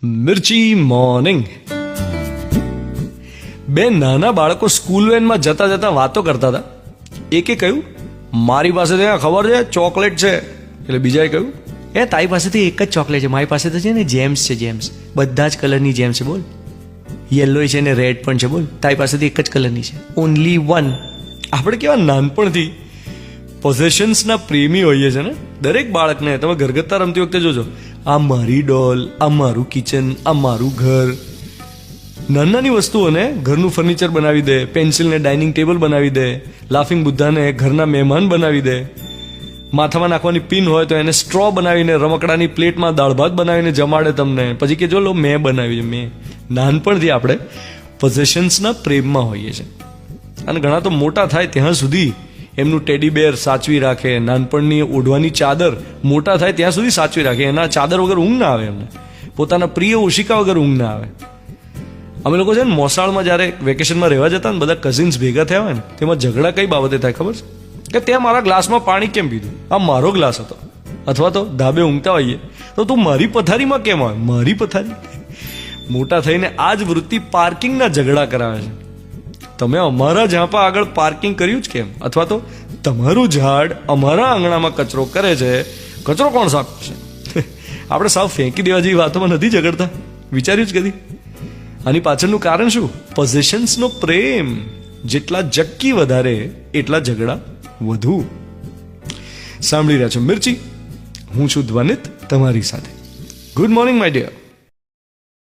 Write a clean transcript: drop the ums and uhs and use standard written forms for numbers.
મિર્ચી morning. બે નાના બાળકો સ્કૂલ વેનમાં જતા જતા વાતો કરતા હતા. એકે કહ્યું, મારી પાસે ત્યાં ખબર છે ચોકલેટ છે. એટલે બીજાએ કહ્યું, એ તારી પાસેથી એક જ ચોકલેટ છે, મારી પાસે તો છે ને જેમ્સ છે, જેમ્સ. બધા જ કલરની જેમ્સ છે, બોલ. યલો છે ને રેડ પણ છે, બોલ. તારી પાસેથી એક જ કલરની છે, ઓનલી વન. આપણે કેવા નાનપણથી પોઝેશન્સના પ્રેમી હોઈએ છે ને. દરેક બાળકને તમે ઘરગથ્થા રમતી વખતે જોજો, આ મારી ડોલ, આ મારું કિચન, આ મારું ઘર. નાની નાની વસ્તુઓને ઘરનું ફર્નિચર બનાવી દે, પેન્સિલને ડાઇનિંગ ટેબલ બનાવી દે, લાફિંગ બુદ્ધાને ઘરના મહેમાન બનાવી દે, માથામાં નાખવાની પિન હોય તો એને સ્ટ્રો બનાવીને રમકડાની પ્લેટમાં દાળ ભાત બનાવીને જમાડે તમને. પછી કે જો લો મેં બનાવી છે, મેં. નાનપણથી આપણે પોઝેશન્સના પ્રેમમાં હોઈએ છીએ. અને ઘણા તો મોટા થાય ત્યાં સુધી એમનું ટેડી બેર સાચવી રાખે, નાનપણની ઓઢવાની ચાદર મોટા થાય ત્યાં સુધી સાચવી રાખે. એના ચાદર વગર ઊંઘ ના આવે એમને, પોતાના પ્રિય ઓશિકા વગર ઊંઘ ના આવે. અમે લોકો છે ને મોસાળમાં જ્યારે વેકેશનમાં રહેવા જતા ને બધા કઝિન્સ ભેગા થયા હોય ને, તેમાં ઝઘડા કઈ બાબતે થાય ખબર છે? કે ત્યાં મારા ગ્લાસમાં પાણી કેમ પીધું? આ મારો ગ્લાસ હતો. અથવા તો ધાબે ઊંઘતા હોઈએ તો તું મારી પથારીમાં કેમ આવે? મારી પથારી. મોટા થઈને આ જ વૃત્તિ પાર્કિંગના ઝઘડા કરાવે છે. તમે અમારા ઝાંપા આગળ પાર્કિંગ કર્યું જ કેમ? અથવા તો તમારું ઝાડ અમારા આંગણામાં કચરો કરે છે, કચરો કોણ સાફ કરશે? આપણે સાવ ફેંકી દેવા જેવી વાતોમાં નથી ઝઘડતા. વિચાર્યું જ કદી? આની પાછળનું કારણ શું? પોઝેશન્સનો પ્રેમ. જેટલા જક્કી વધારે એટલા ઝઘડા વધુ. સાંભળી રહ્યા છો મિર્ચી. હું છું ધ્વનિત તમારી સાથે. Good morning my dear.